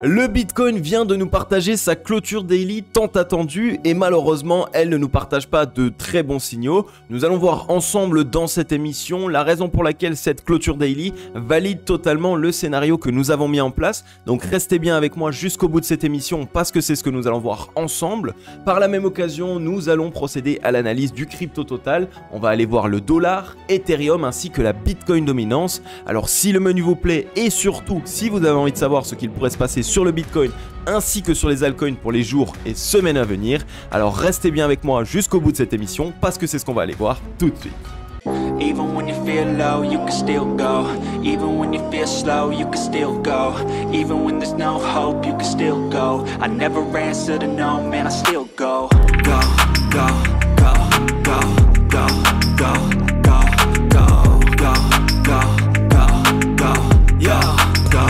Le Bitcoin vient de nous partager sa clôture daily tant attendue et malheureusement elle ne nous partage pas de très bons signaux. Nous allons voir ensemble dans cette émission la raison pour laquelle cette clôture daily valide totalement le scénario que nous avons mis en place. Donc restez bien avec moi jusqu'au bout de cette émission parce que c'est ce que nous allons voir ensemble. Par la même occasion, nous allons procéder à l'analyse du crypto total. On va aller voir le dollar, Ethereum ainsi que la Bitcoin dominance. Alors si le menu vous plaît et surtout si vous avez envie de savoir ce qu'il pourrait se passer sur le Bitcoin ainsi que sur les altcoins pour les jours et semaines à venir, alors restez bien avec moi jusqu'au bout de cette émission parce que c'est ce qu'on va aller voir tout de suite. Even when you feel low, you can still go. Even when you feel slow, you can still go. Even when there's no hope, you can still go. I never answer to no, man, I still go. Go, go, go, go, go, go, go, go, go, go, go, go, yo, go.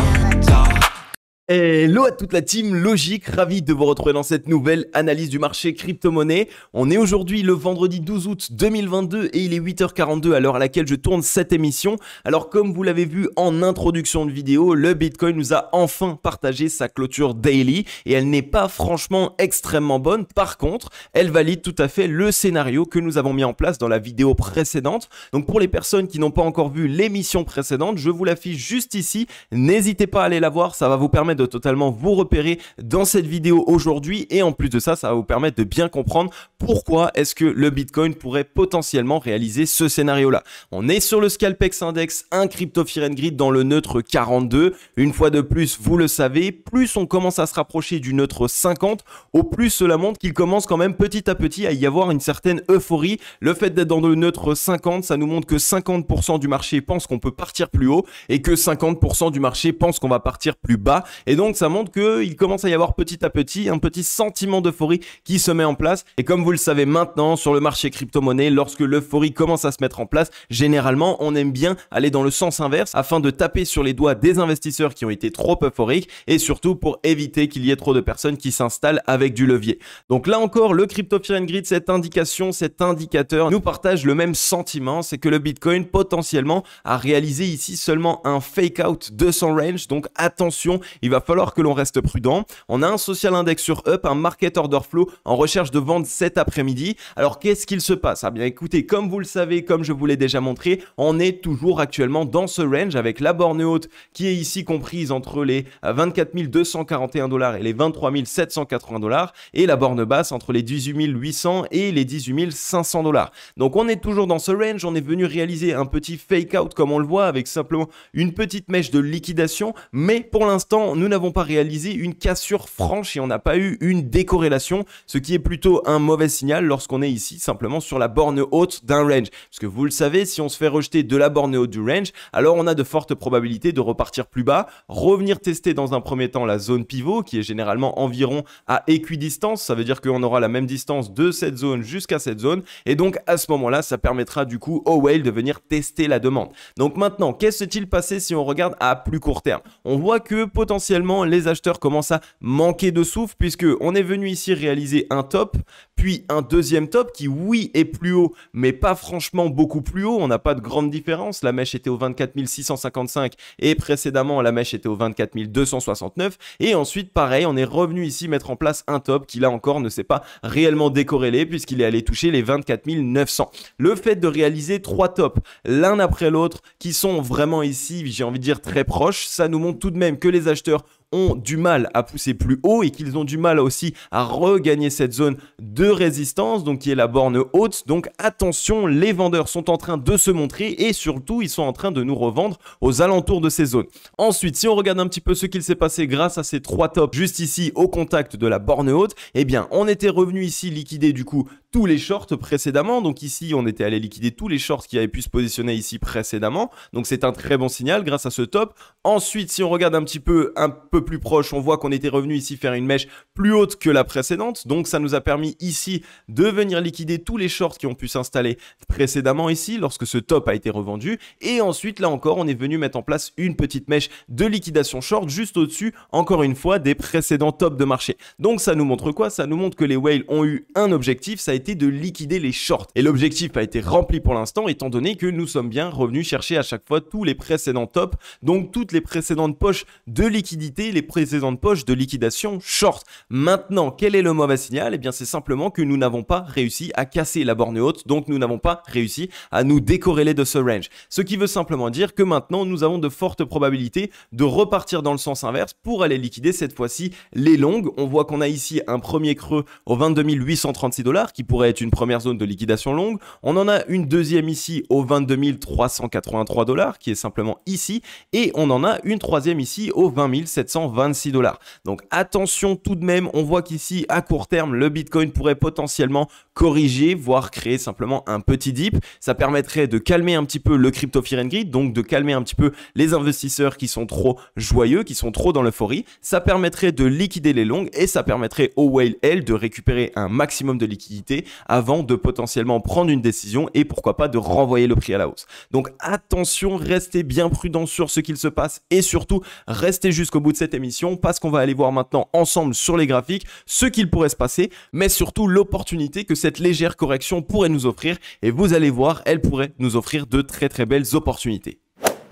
Hello à toute la team Logique, ravi de vous retrouver dans cette nouvelle analyse du marché crypto-monnaie. On est aujourd'hui le vendredi 12 août 2022 et il est 8h42 à l'heure à laquelle je tourne cette émission. Alors comme vous l'avez vu en introduction de vidéo, le Bitcoin nous a enfin partagé sa clôture daily et elle n'est pas franchement extrêmement bonne. Par contre, elle valide tout à fait le scénario que nous avons mis en place dans la vidéo précédente. Donc pour les personnes qui n'ont pas encore vu l'émission précédente, je vous l'affiche juste ici. N'hésitez pas à aller la voir, ça va vous permettre de totalement vous repérer dans cette vidéo aujourd'hui et en plus de ça, ça va vous permettre de bien comprendre pourquoi est-ce que le Bitcoin pourrait potentiellement réaliser ce scénario-là. On est sur le Scalpex Index, un Crypto Fear and Greed dans le neutre 42. Une fois de plus, vous le savez, plus on commence à se rapprocher du neutre 50, au plus cela montre qu'il commence quand même petit à petit à y avoir une certaine euphorie. Le fait d'être dans le neutre 50, ça nous montre que 50% du marché pense qu'on peut partir plus haut et que 50% du marché pense qu'on va partir plus bas. Et donc ça montre qu'il commence à y avoir petit à petit un petit sentiment d'euphorie qui se met en place. Et comme vous le savez maintenant sur le marché crypto-monnaie, lorsque l'euphorie commence à se mettre en place, généralement on aime bien aller dans le sens inverse afin de taper sur les doigts des investisseurs qui ont été trop euphoriques et surtout pour éviter qu'il y ait trop de personnes qui s'installent avec du levier. Donc là encore, le Crypto Fear and Greed, cette indication, cet indicateur nous partage le même sentiment, c'est que le Bitcoin potentiellement a réalisé ici seulement un fake out de son range. Donc attention, il va falloir que l'on reste prudent. On a un social index sur up, un market order flow en recherche de vente cet après-midi. Alors qu'est-ce qu'il se passe? Ah bien écoutez, comme vous le savez, comme je vous l'ai déjà montré, on est toujours actuellement dans ce range avec la borne haute qui est ici comprise entre les 24 241 $ et les 23 780 $ et la borne basse entre les 18 800 et les 18 500 $. Donc on est toujours dans ce range, on est venu réaliser un petit fake out comme on le voit avec simplement une petite mèche de liquidation, mais pour l'instant nous n'avons pas réalisé une cassure franche et on n'a pas eu une décorrélation, ce qui est plutôt un mauvais signal lorsqu'on est ici simplement sur la borne haute d'un range. Parce que vous le savez, si on se fait rejeter de la borne haute du range, alors on a de fortes probabilités de repartir plus bas, revenir tester dans un premier temps la zone pivot qui est généralement environ à équidistance, ça veut dire qu'on aura la même distance de cette zone jusqu'à cette zone et donc à ce moment-là, ça permettra du coup au whale de venir tester la demande. Donc maintenant, qu'est-ce-t-il passé si on regarde à plus court terme? On voit que potentiellement les acheteurs commencent à manquer de souffle puisque on est venu ici réaliser un top, puis un deuxième top qui oui est plus haut mais pas franchement beaucoup plus haut, on n'a pas de grande différence, la mèche était au 24 655 et précédemment la mèche était au 24 269 et ensuite pareil on est revenu ici mettre en place un top qui là encore ne s'est pas réellement décorrélé puisqu'il est allé toucher les 24 900. Le fait de réaliser trois tops l'un après l'autre qui sont vraiment ici, j'ai envie de dire très proches, ça nous montre tout de même que les acheteurs ont du mal à pousser plus haut et qu'ils ont du mal aussi à regagner cette zone de résistance, donc qui est la borne haute. Donc attention, les vendeurs sont en train de se montrer et surtout ils sont en train de nous revendre aux alentours de ces zones. Ensuite, si on regarde un petit peu ce qu'il s'est passé grâce à ces trois tops juste ici au contact de la borne haute, eh bien on était revenu ici liquider du coup tous les shorts précédemment. Donc ici, on était allé liquider tous les shorts qui avaient pu se positionner ici précédemment. Donc c'est un très bon signal grâce à ce top. Ensuite, si on regarde un peu plus proche, on voit qu'on était revenu ici faire une mèche plus haute que la précédente. Donc ça nous a permis ici de venir liquider tous les shorts qui ont pu s'installer précédemment ici lorsque ce top a été revendu. Et ensuite, là encore, on est venu mettre en place une petite mèche de liquidation short juste au-dessus, encore une fois, des précédents tops de marché. Donc ça nous montre quoi? Ça nous montre que les whales ont eu un objectif, ça a été de liquider les shorts. Et l'objectif a été rempli pour l'instant, étant donné que nous sommes bien revenus chercher à chaque fois tous les précédents tops, donc toutes les précédentes poches de liquidité les précédentes poches de liquidation short. Maintenant, quel est le mauvais signal? Eh bien, c'est simplement que nous n'avons pas réussi à casser la borne haute, donc nous n'avons pas réussi à nous décorréler de ce range. Ce qui veut simplement dire que maintenant, nous avons de fortes probabilités de repartir dans le sens inverse pour aller liquider cette fois-ci les longues. On voit qu'on a ici un premier creux au 22 836 $ qui pourrait être une première zone de liquidation longue. On en a une deuxième ici au 22 383 $ qui est simplement ici, et on en a une troisième ici au 20 726 $. Donc attention tout de même, on voit qu'ici à court terme le Bitcoin pourrait potentiellement corriger, voire créer simplement un petit dip. Ça permettrait de calmer un petit peu le crypto fear and greed, donc de calmer un petit peu les investisseurs qui sont trop joyeux, qui sont trop dans l'euphorie. Ça permettrait de liquider les longues et ça permettrait au whale L de récupérer un maximum de liquidité avant de potentiellement prendre une décision et pourquoi pas de renvoyer le prix à la hausse. Donc attention, restez bien prudents sur ce qu'il se passe et surtout restez jusqu'au bout de cette émission parce qu'on va aller voir maintenant ensemble sur les graphiques ce qu'il pourrait se passer, mais surtout l'opportunité que cette légère correction pourrait nous offrir, et vous allez voir, elle pourrait nous offrir de très très belles opportunités.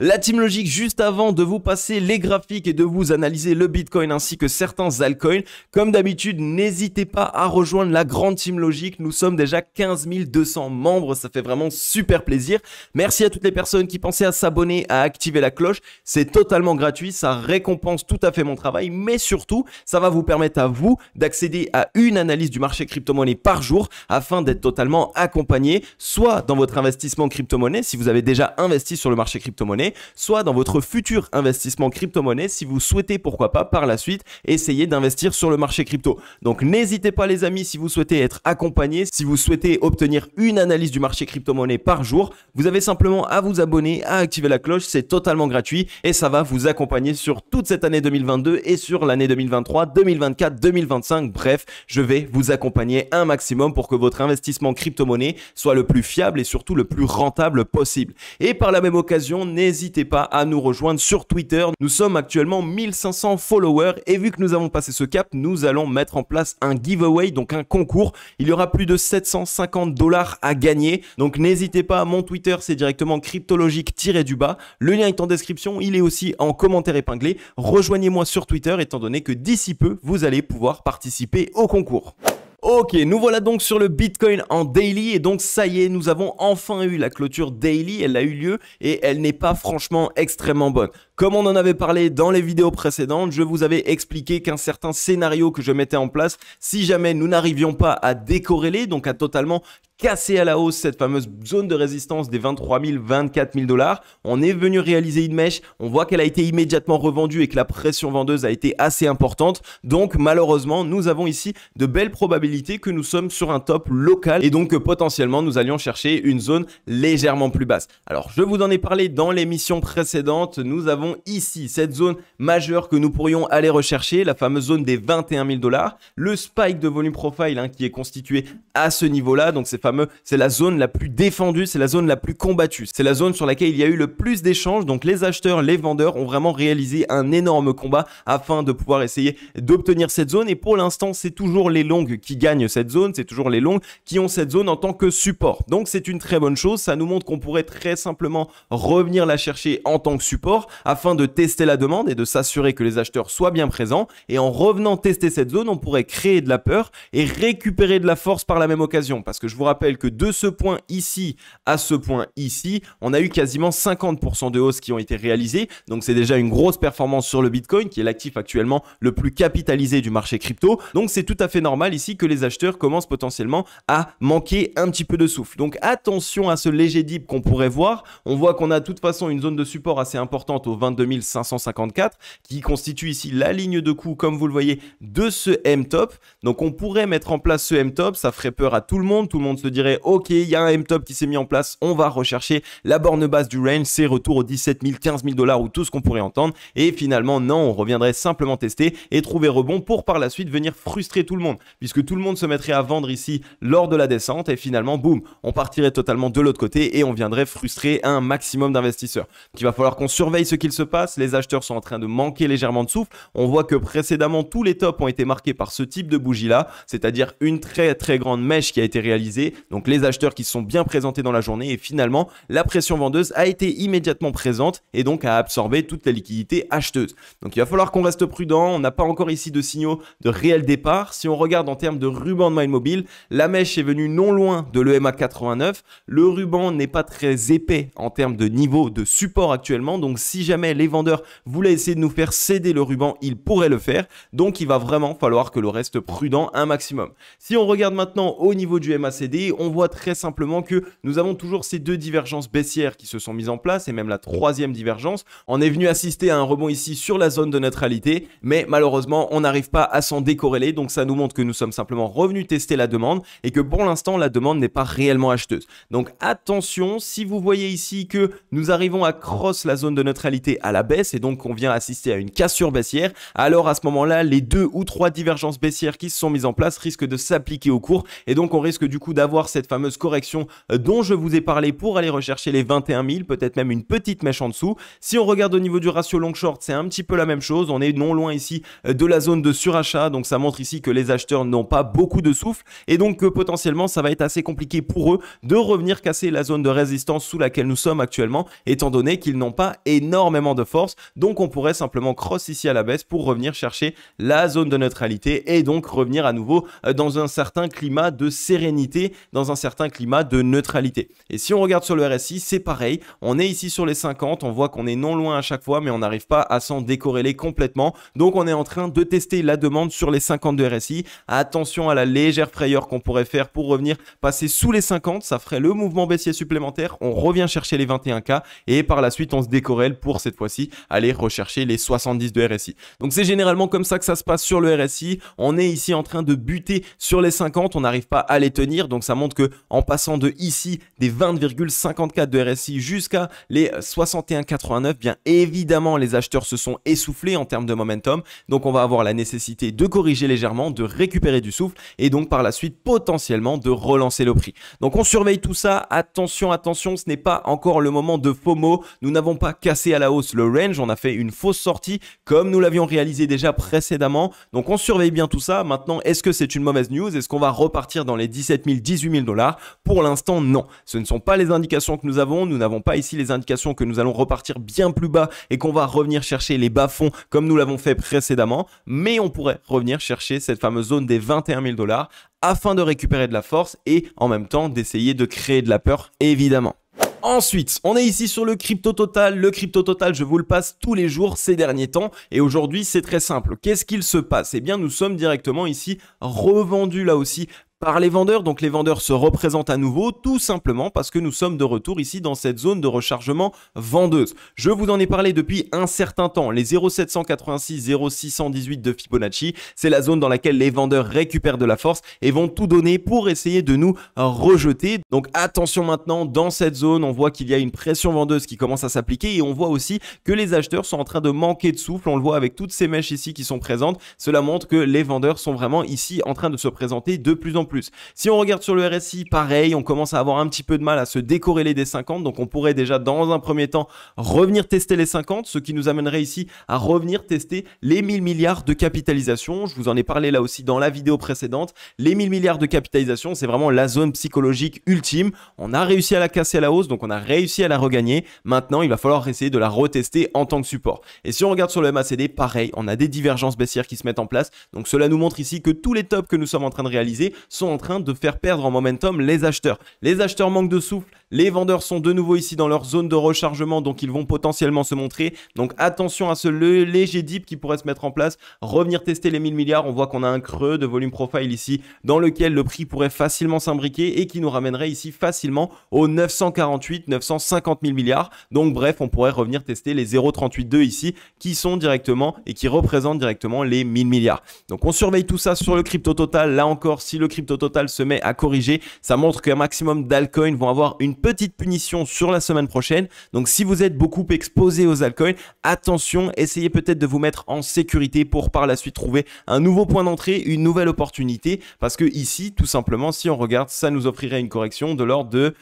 La Team Logic, juste avant de vous passer les graphiques et de vous analyser le Bitcoin ainsi que certains altcoins, comme d'habitude, n'hésitez pas à rejoindre la grande Team Logic. Nous sommes déjà 15 200 membres, ça fait vraiment super plaisir. Merci à toutes les personnes qui pensaient à s'abonner, à activer la cloche. C'est totalement gratuit, ça récompense tout à fait mon travail, mais surtout, ça va vous permettre à vous d'accéder à une analyse du marché crypto-monnaie par jour afin d'être totalement accompagné, soit dans votre investissement crypto-monnaie, si vous avez déjà investi sur le marché crypto-monnaie, soit dans votre futur investissement crypto-monnaie si vous souhaitez pourquoi pas par la suite essayer d'investir sur le marché crypto. Donc n'hésitez pas les amis, si vous souhaitez être accompagné, si vous souhaitez obtenir une analyse du marché crypto-monnaie par jour, vous avez simplement à vous abonner, à activer la cloche, c'est totalement gratuit et ça va vous accompagner sur toute cette année 2022 et sur l'année 2023, 2024, 2025. Bref, je vais vous accompagner un maximum pour que votre investissement crypto-monnaie soit le plus fiable et surtout le plus rentable possible. Et par la même occasion, n'hésitez pas à nous rejoindre sur Twitter. Nous sommes actuellement 1500 followers et vu que nous avons passé ce cap, nous allons mettre en place un giveaway, donc un concours. Il y aura plus de 750 $ à gagner. Donc n'hésitez pas, mon Twitter c'est directement cryptologique-du-bas. Le lien est en description, il est aussi en commentaire épinglé. Rejoignez-moi sur Twitter étant donné que d'ici peu, vous allez pouvoir participer au concours. Ok, nous voilà donc sur le Bitcoin en daily et donc ça y est, nous avons enfin eu la clôture daily, elle a eu lieu et elle n'est pas franchement extrêmement bonne. Comme on en avait parlé dans les vidéos précédentes, je vous avais expliqué qu'un certain scénario que je mettais en place, si jamais nous n'arrivions pas à décorréler, donc à totalement casser à la hausse cette fameuse zone de résistance des 23 000, 24 000 $, on est venu réaliser une mèche, on voit qu'elle a été immédiatement revendue et que la pression vendeuse a été assez importante, donc malheureusement nous avons ici de belles probabilités que nous sommes sur un top local et donc que potentiellement nous allions chercher une zone légèrement plus basse. Alors je vous en ai parlé dans l'émission précédente, nous avons ici cette zone majeure que nous pourrions aller rechercher, la fameuse zone des 21 000 $, le spike de volume profile qui est constitué à ce niveau-là, donc c'est la zone la plus défendue, c'est la zone la plus combattue, c'est la zone sur laquelle il y a eu le plus d'échanges, donc les acheteurs, les vendeurs ont vraiment réalisé un énorme combat afin de pouvoir essayer d'obtenir cette zone et pour l'instant c'est toujours les longues qui gagnent cette zone, c'est toujours les longues qui ont cette zone en tant que support, donc c'est une très bonne chose, ça nous montre qu'on pourrait très simplement revenir la chercher en tant que support afin de tester la demande et de s'assurer que les acheteurs soient bien présents et en revenant tester cette zone on pourrait créer de la peur et récupérer de la force par la même occasion parce que je vous rappelle que de ce point ici à ce point ici, on a eu quasiment 50% de hausse qui ont été réalisées. Donc c'est déjà une grosse performance sur le Bitcoin qui est l'actif actuellement le plus capitalisé du marché crypto. Donc c'est tout à fait normal ici que les acheteurs commencent potentiellement à manquer un petit peu de souffle. Donc attention à ce léger dip qu'on pourrait voir. On voit qu'on a de toute façon une zone de support assez importante au 22 554 qui constitue ici la ligne de coup comme vous le voyez de ce M-top. Donc on pourrait mettre en place ce M-top, ça ferait peur à tout le monde se dirait ok, il y a un M-top qui s'est mis en place, on va rechercher la borne basse du range, c'est retour aux 17 000, 15 000 $ ou tout ce qu'on pourrait entendre et finalement non, on reviendrait simplement tester et trouver rebond pour par la suite venir frustrer tout le monde puisque tout le monde se mettrait à vendre ici lors de la descente et finalement boum, on partirait totalement de l'autre côté et on viendrait frustrer un maximum d'investisseurs. Donc il va falloir qu'on surveille ce qu'il se passe, les acheteurs sont en train de manquer légèrement de souffle, on voit que précédemment tous les tops ont été marqués par ce type de bougie là, c'est-à-dire une très grande mèche qui a été réalisée MACD, donc les acheteurs qui se sont bien présentés dans la journée et finalement la pression vendeuse a été immédiatement présente et donc a absorbé toute la liquidité acheteuse. Donc il va falloir qu'on reste prudent, on n'a pas encore ici de signaux de réel départ. Si on regarde en termes de ruban de Mind Mobile, la mèche est venue non loin de l'EMA 89, le ruban n'est pas très épais en termes de niveau de support actuellement, donc si jamais les vendeurs voulaient essayer de nous faire céder le ruban, ils pourraient le faire, donc il va vraiment falloir que l'on reste prudent un maximum. Si on regarde maintenant au niveau du MACD, on voit très simplement que nous avons toujours ces deux divergences baissières qui se sont mises en place et même la troisième divergence. On est venu assister à un rebond ici sur la zone de neutralité, mais malheureusement on n'arrive pas à s'en décorréler, donc ça nous montre que nous sommes simplement revenus tester la demande et que pour l'instant la demande n'est pas réellement acheteuse. Donc attention, si vous voyez ici que nous arrivons à cross la zone de neutralité à la baisse et donc on vient assister à une cassure baissière, alors à ce moment-là les 2 ou 3 divergences baissières qui se sont mises en place risquent de s'appliquer au cours et donc on risque du coup d'avoir cette fameuse correction dont je vous ai parlé pour aller rechercher les 21 000, peut-être même une petite mèche en dessous. Si on regarde au niveau du ratio long short, c'est un petit peu la même chose, on est non loin ici de la zone de surachat, donc ça montre ici que les acheteurs n'ont pas beaucoup de souffle et donc que potentiellement ça va être assez compliqué pour eux de revenir casser la zone de résistance sous laquelle nous sommes actuellement, étant donné qu'ils n'ont pas énormément de force, donc on pourrait simplement cross ici à la baisse pour revenir chercher la zone de neutralité et donc revenir à nouveau dans un certain climat de sérénité, dans un certain climat de neutralité. Et si on regarde sur le RSI, c'est pareil, on est ici sur les 50, on voit qu'on est non loin à chaque fois, mais on n'arrive pas à s'en décorréler complètement, donc on est en train de tester la demande sur les 50 de RSI. Attention à la légère frayeur qu'on pourrait faire pour revenir passer sous les 50, ça ferait le mouvement baissier supplémentaire, on revient chercher les 21K et par la suite on se décorrèle pour cette fois-ci aller rechercher les 70 de RSI. Donc c'est généralement comme ça que ça se passe sur le RSI, on est ici en train de buter sur les 50, on n'arrive pas à les tenir, donc ça montre que en passant de ici des 20,54 de RSI jusqu'à les 61,89, bien évidemment les acheteurs se sont essoufflés en termes de momentum, donc on va avoir la nécessité de corriger légèrement, de récupérer du souffle et donc par la suite potentiellement de relancer le prix. Donc on surveille tout ça, attention, attention, ce n'est pas encore le moment de FOMO, nous n'avons pas cassé à la hausse le range, on a fait une fausse sortie comme nous l'avions réalisé déjà précédemment, donc on surveille bien tout ça. Maintenant, est-ce que c'est une mauvaise news? Est-ce qu'on va repartir dans les 17 000, 18 000 $? Pour l'instant, non. Ce ne sont pas les indications que nous avons, nous n'avons pas ici les indications que nous allons repartir bien plus bas et qu'on va revenir chercher les bas-fonds comme nous l'avons fait précédemment, mais on pourrait revenir chercher cette fameuse zone des 21 000 $ afin de récupérer de la force et en même temps d'essayer de créer de la peur, évidemment. Ensuite, on est ici sur le crypto total. Le crypto total, je vous le passe tous les jours ces derniers temps. Et aujourd'hui, c'est très simple. Qu'est-ce qu'il se passe? Eh bien, nous sommes directement ici revendus là aussi par les vendeurs. Donc les vendeurs se représentent à nouveau tout simplement parce que nous sommes de retour ici dans cette zone de rechargement vendeuse. Je vous en ai parlé depuis un certain temps. Les 0,786, 0,618 de Fibonacci, c'est la zone dans laquelle les vendeurs récupèrent de la force et vont tout donner pour essayer de nous rejeter. Donc attention maintenant, dans cette zone, on voit qu'il y a une pression vendeuse qui commence à s'appliquer et on voit aussi que les acheteurs sont en train de manquer de souffle. On le voit avec toutes ces mèches ici qui sont présentes. Cela montre que les vendeurs sont vraiment ici en train de se présenter de plus en plus. Si on regarde sur le RSI, pareil, on commence à avoir un petit peu de mal à se décorréler des 50, donc on pourrait déjà dans un premier temps revenir tester les 50, ce qui nous amènerait ici à revenir tester les 1000 milliards de capitalisation. Je vous en ai parlé là aussi dans la vidéo précédente. Les 1000 milliards de capitalisation, c'est vraiment la zone psychologique ultime. On a réussi à la casser à la hausse, donc on a réussi à la regagner. Maintenant, il va falloir essayer de la retester en tant que support. Et si on regarde sur le MACD, pareil, on a des divergences baissières qui se mettent en place. Donc cela nous montre ici que tous les tops que nous sommes en train de réaliser sont en train de faire perdre en momentum les acheteurs. Les acheteurs manquent de souffle, les vendeurs sont de nouveau ici dans leur zone de rechargement, donc ils vont potentiellement se montrer. Donc attention à ce léger dip qui pourrait se mettre en place, revenir tester les 1000 milliards. On voit qu'on a un creux de volume profile ici dans lequel le prix pourrait facilement s'imbriquer et qui nous ramènerait ici facilement aux 948, 950 000 milliards. Donc bref, on pourrait revenir tester les 0,382 ici qui sont directement et qui représentent directement les 1000 milliards. Donc on surveille tout ça sur le crypto total. Là encore, si le crypto total se met à corriger, ça montre qu'un maximum d'altcoins vont avoir une petite punition sur la semaine prochaine. Donc si vous êtes beaucoup exposé aux altcoins, attention, essayez peut-être de vous mettre en sécurité pour par la suite trouver un nouveau point d'entrée, une nouvelle opportunité, parce que ici, tout simplement, si on regarde, ça nous offrirait une correction de l'ordre de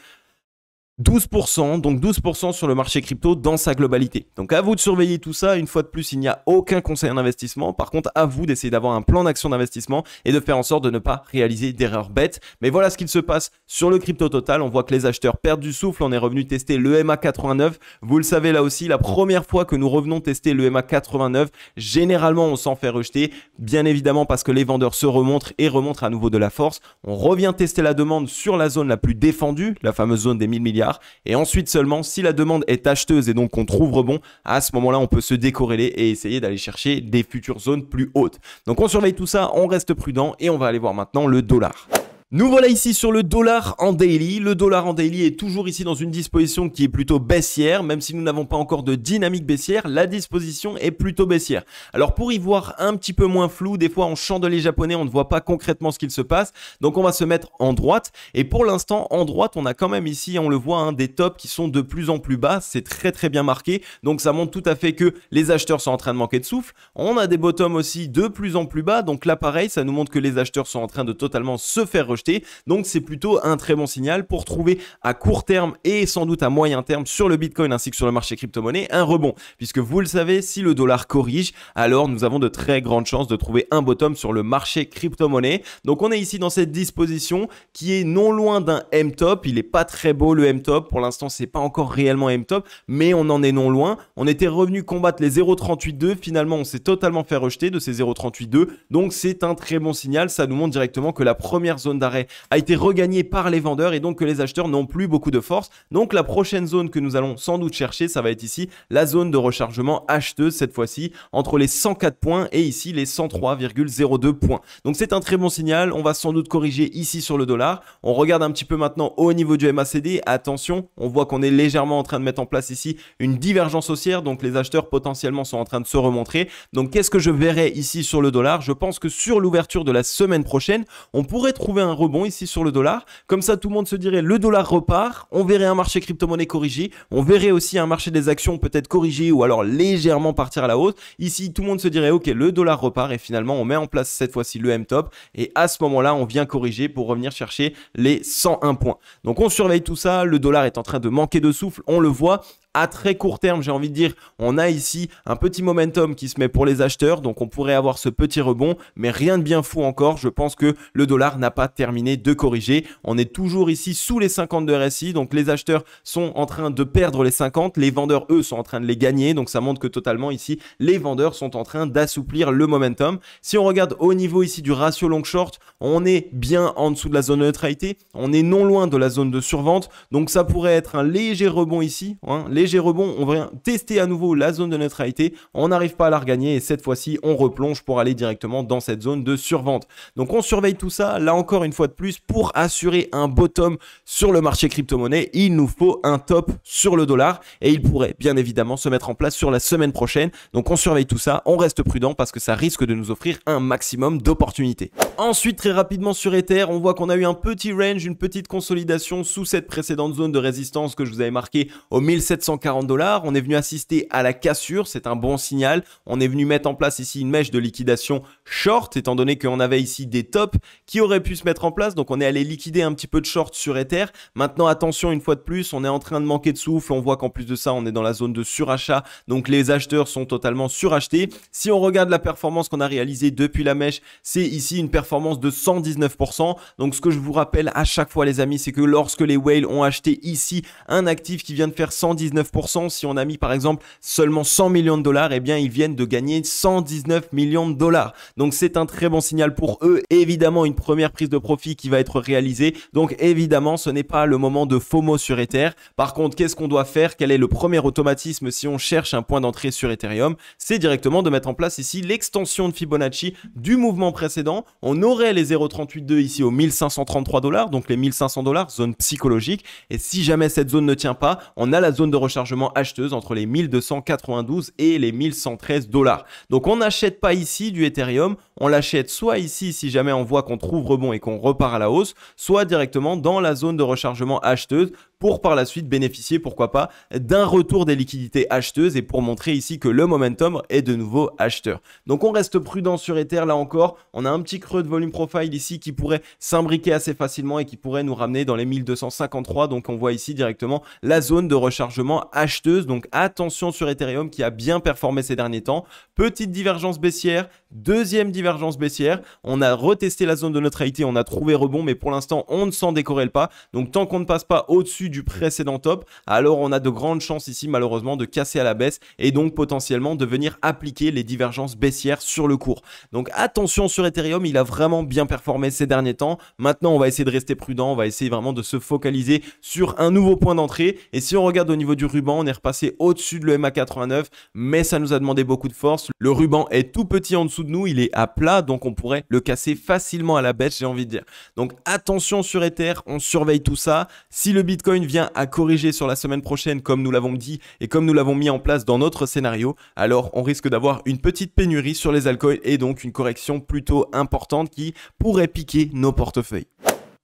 12%, donc 12% sur le marché crypto dans sa globalité. Donc à vous de surveiller tout ça. Une fois de plus, il n'y a aucun conseil en investissement. Par contre, à vous d'essayer d'avoir un plan d'action d'investissement et de faire en sorte de ne pas réaliser d'erreurs bêtes. Mais voilà ce qu'il se passe sur le crypto total. On voit que les acheteurs perdent du souffle. On est revenu tester le MA89. Vous le savez là aussi, la première fois que nous revenons tester le MA89, généralement on s'en fait rejeter. Bien évidemment parce que les vendeurs se remontrent et remontrent à nouveau de la force. On revient tester la demande sur la zone la plus défendue, la fameuse zone des 1000 milliards. Et ensuite seulement, si la demande est acheteuse et donc qu'on trouve rebond, à ce moment-là, on peut se décorréler et essayer d'aller chercher des futures zones plus hautes. Donc on surveille tout ça, on reste prudent et on va aller voir maintenant le dollar. Nous voilà ici sur le dollar en daily. Le dollar en daily est toujours ici dans une disposition qui est plutôt baissière. Même si nous n'avons pas encore de dynamique baissière, la disposition est plutôt baissière. Alors pour y voir un petit peu moins flou, des fois en chandelier japonais, on ne voit pas concrètement ce qu'il se passe. Donc on va se mettre en droite. Et pour l'instant, en droite, on a quand même ici, on le voit, des tops qui sont de plus en plus bas. C'est très très bien marqué. Donc ça montre tout à fait que les acheteurs sont en train de manquer de souffle. On a des bottoms aussi de plus en plus bas. Donc là pareil, ça nous montre que les acheteurs sont en train de totalement se faire rejeter. Donc c'est plutôt un très bon signal pour trouver à court terme et sans doute à moyen terme sur le Bitcoin ainsi que sur le marché crypto-monnaie un rebond. Puisque vous le savez, si le dollar corrige, alors nous avons de très grandes chances de trouver un bottom sur le marché crypto-monnaie. Donc on est ici dans cette disposition qui est non loin d'un M-top. Il n'est pas très beau le M-top. Pour l'instant, c'est pas encore réellement M-top, mais on en est non loin. On était revenu combattre les 0,382. Finalement, on s'est totalement fait rejeter de ces 0,382. Donc c'est un très bon signal. Ça nous montre directement que la première zone d'arrêt a été regagnée par les vendeurs et donc que les acheteurs n'ont plus beaucoup de force. Donc la prochaine zone que nous allons sans doute chercher, ça va être ici la zone de rechargement acheteuse cette fois-ci entre les 104 points et ici les 103,02 points. Donc c'est un très bon signal. On va sans doute corriger ici sur le dollar. On regarde un petit peu maintenant au niveau du MACD. Attention, on voit qu'on est légèrement en train de mettre en place ici une divergence haussière. Donc les acheteurs potentiellement sont en train de se remontrer. Donc qu'est-ce que je verrai ici sur le dollar? Je pense que sur l'ouverture de la semaine prochaine, on pourrait trouver un rebond ici sur le dollar. Comme ça, tout le monde se dirait le dollar repart. On verrait un marché crypto-monnaie corrigé. On verrait aussi un marché des actions peut-être corrigé ou alors légèrement partir à la hausse. Ici, tout le monde se dirait ok, le dollar repart et finalement, on met en place cette fois-ci le M-top et à ce moment-là, on vient corriger pour revenir chercher les 101 points. Donc, on surveille tout ça. Le dollar est en train de manquer de souffle. On le voit. À très court terme, j'ai envie de dire, on a ici un petit momentum qui se met pour les acheteurs. Donc, on pourrait avoir ce petit rebond, mais rien de bien fou encore. Je pense que le dollar n'a pas terminé de corriger. On est toujours ici sous les 50 de RSI. Donc, les acheteurs sont en train de perdre les 50. Les vendeurs, eux, sont en train de les gagner. Donc, ça montre que totalement ici, les vendeurs sont en train d'assouplir le momentum. Si on regarde au niveau ici du ratio long-short, on est bien en dessous de la zone de neutralité. On est non loin de la zone de survente. Donc, ça pourrait être un léger rebond ici, léger rebond, on va tester à nouveau la zone de neutralité, on n'arrive pas à la regagner et cette fois-ci on replonge pour aller directement dans cette zone de survente. Donc on surveille tout ça, là encore une fois de plus, pour assurer un bottom sur le marché crypto-monnaie, il nous faut un top sur le dollar et il pourrait bien évidemment se mettre en place sur la semaine prochaine. Donc on surveille tout ça, on reste prudent parce que ça risque de nous offrir un maximum d'opportunités. Ensuite, très rapidement sur Ether, on voit qu'on a eu un petit range, une petite consolidation sous cette précédente zone de résistance que je vous avais marqué au 1740 $. On est venu assister à la cassure, c'est un bon signal. On est venu mettre en place ici une mèche de liquidation short, étant donné qu'on avait ici des tops qui auraient pu se mettre en place. Donc on est allé liquider un petit peu de short sur Ether. Maintenant attention, une fois de plus, on est en train de manquer de souffle. On voit qu'en plus de ça, on est dans la zone de surachat. Donc les acheteurs sont totalement surachetés. Si on regarde la performance qu'on a réalisée depuis la mèche, c'est ici une performance de 119%. Donc ce que je vous rappelle à chaque fois les amis, c'est que lorsque les whales ont acheté ici un actif qui vient de faire 119%, si on a mis par exemple seulement 100 millions de dollars, eh bien ils viennent de gagner 119 millions de dollars. Donc c'est un très bon signal pour eux. Et évidemment une première prise de profit qui va être réalisée. Donc évidemment ce n'est pas le moment de FOMO sur Ether. Par contre, qu'est-ce qu'on doit faire? Quel est le premier automatisme si on cherche un point d'entrée sur Ethereum? C'est directement de mettre en place ici l'extension de Fibonacci du mouvement précédent. On aurait les 0,382 ici aux 1533 $, donc les 1500 $, zone psychologique. Et si jamais cette zone ne tient pas, on a la zone de rechargement acheteuse entre les 1292 et les 1113 $. Donc on n'achète pas ici du Ethereum, on l'achète soit ici si jamais on voit qu'on trouve rebond et qu'on repart à la hausse, soit directement dans la zone de rechargement acheteuse pour par la suite bénéficier, pourquoi pas, d'un retour des liquidités acheteuses et pour montrer ici que le momentum est de nouveau acheteur. Donc on reste prudent sur Ether là encore, on a un petit creux de volume profile ici qui pourrait s'imbriquer assez facilement et qui pourrait nous ramener dans les 1253, donc on voit ici directement la zone de rechargement acheteuse, donc attention sur Ethereum qui a bien performé ces derniers temps. Petite divergence baissière, deuxième divergence baissière, on a retesté la zone de neutralité, on a trouvé rebond, mais pour l'instant on ne s'en décorrèle pas, donc tant qu'on ne passe pas au-dessus du précédent top, alors on a de grandes chances ici malheureusement de casser à la baisse et donc potentiellement de venir appliquer les divergences baissières sur le cours. Donc attention sur Ethereum, il a vraiment bien performé ces derniers temps. Maintenant on va essayer de rester prudent, on va essayer vraiment de se focaliser sur un nouveau point d'entrée, et si on regarde au niveau du ruban, on est repassé au-dessus de l'EMA 89, mais ça nous a demandé beaucoup de force. Le ruban est tout petit en dessous de nous, il est à plat, donc on pourrait le casser facilement à la baisse, j'ai envie de dire. Donc attention sur Ether, on surveille tout ça. Si le Bitcoin vient à corriger sur la semaine prochaine, comme nous l'avons dit et comme nous l'avons mis en place dans notre scénario, alors on risque d'avoir une petite pénurie sur les altcoins et donc une correction plutôt importante qui pourrait piquer nos portefeuilles.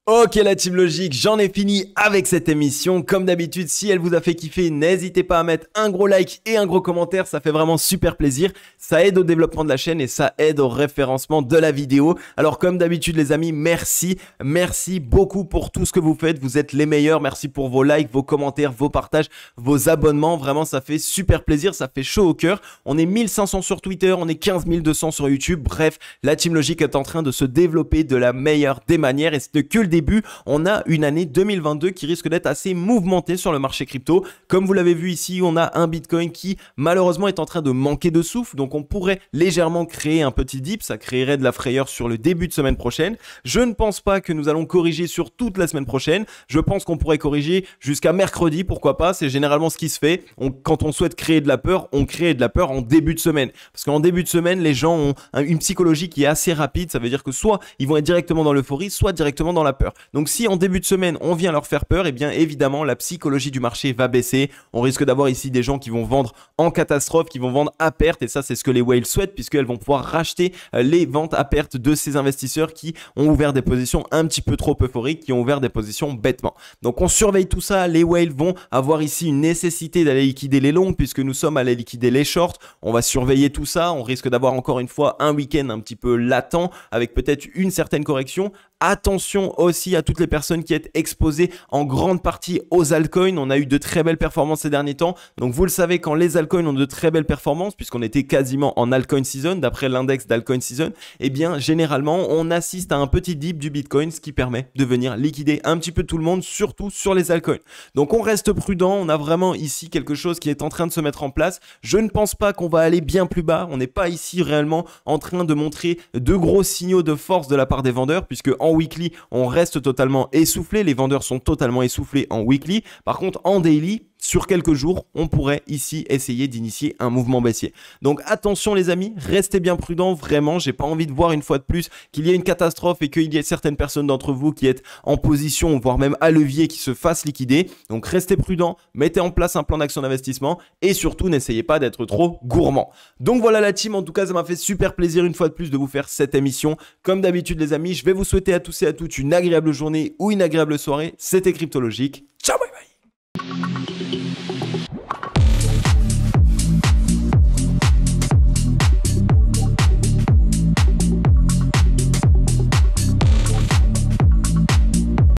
Ok la team logique, j'en ai fini avec cette émission. Comme d'habitude, si elle vous a fait kiffer, n'hésitez pas à mettre un gros like et un gros commentaire, ça fait vraiment super plaisir. Ça aide au développement de la chaîne et ça aide au référencement de la vidéo. Alors comme d'habitude les amis, merci beaucoup pour tout ce que vous faites. Vous êtes les meilleurs, merci pour vos likes, vos commentaires, vos partages, vos abonnements. Vraiment ça fait super plaisir, ça fait chaud au cœur. On est 1500 sur Twitter, on est 15 200 sur YouTube. Bref, la team logique est en train de se développer de la meilleure des manières et c'est que le début. On a une année 2022 qui risque d'être assez mouvementée sur le marché crypto. Comme vous l'avez vu ici, on a un Bitcoin qui malheureusement est en train de manquer de souffle, donc on pourrait légèrement créer un petit dip, ça créerait de la frayeur sur le début de semaine prochaine. Je ne pense pas que nous allons corriger sur toute la semaine prochaine, je pense qu'on pourrait corriger jusqu'à mercredi, pourquoi pas, c'est généralement ce qui se fait. Quand on souhaite créer de la peur, on crée de la peur en début de semaine, parce qu'en début de semaine, les gens ont une psychologie qui est assez rapide, ça veut dire que soit ils vont être directement dans l'euphorie, soit directement dans la peur. Donc si en début de semaine, on vient leur faire peur, et bien évidemment, la psychologie du marché va baisser. On risque d'avoir ici des gens qui vont vendre en catastrophe, qui vont vendre à perte, et ça, c'est ce que les whales souhaitent, puisqu'elles vont pouvoir racheter les ventes à perte de ces investisseurs qui ont ouvert des positions un petit peu trop euphoriques, qui ont ouvert des positions bêtement. Donc on surveille tout ça, les whales vont avoir ici une nécessité d'aller liquider les longues, puisque nous sommes allés liquider les shorts. On va surveiller tout ça, on risque d'avoir encore une fois un week-end un petit peu latent, avec peut-être une certaine correction. Attention aussi à toutes les personnes qui sont exposées en grande partie aux altcoins. On a eu de très belles performances ces derniers temps. Donc vous le savez, quand les altcoins ont de très belles performances, puisqu'on était quasiment en altcoin season, d'après l'index d'altcoin season, eh bien généralement on assiste à un petit dip du Bitcoin, ce qui permet de venir liquider un petit peu tout le monde, surtout sur les altcoins. Donc on reste prudent, on a vraiment ici quelque chose qui est en train de se mettre en place. Je ne pense pas qu'on va aller bien plus bas. On n'est pas ici réellement en train de montrer de gros signaux de force de la part des vendeurs, puisque en weekly, on reste totalement essoufflé. Les vendeurs sont totalement essoufflés en weekly. Par contre, en daily, sur quelques jours, on pourrait ici essayer d'initier un mouvement baissier. Donc attention les amis, restez bien prudents, vraiment, j'ai pas envie de voir une fois de plus qu'il y ait une catastrophe et qu'il y ait certaines personnes d'entre vous qui êtes en position, voire même à levier, qui se fassent liquider. Donc restez prudents, mettez en place un plan d'action d'investissement et surtout n'essayez pas d'être trop gourmand. Donc voilà la team, en tout cas ça m'a fait super plaisir une fois de plus de vous faire cette émission. Comme d'habitude les amis, je vais vous souhaiter à tous et à toutes une agréable journée ou une agréable soirée. C'était Cryptologique. Ciao.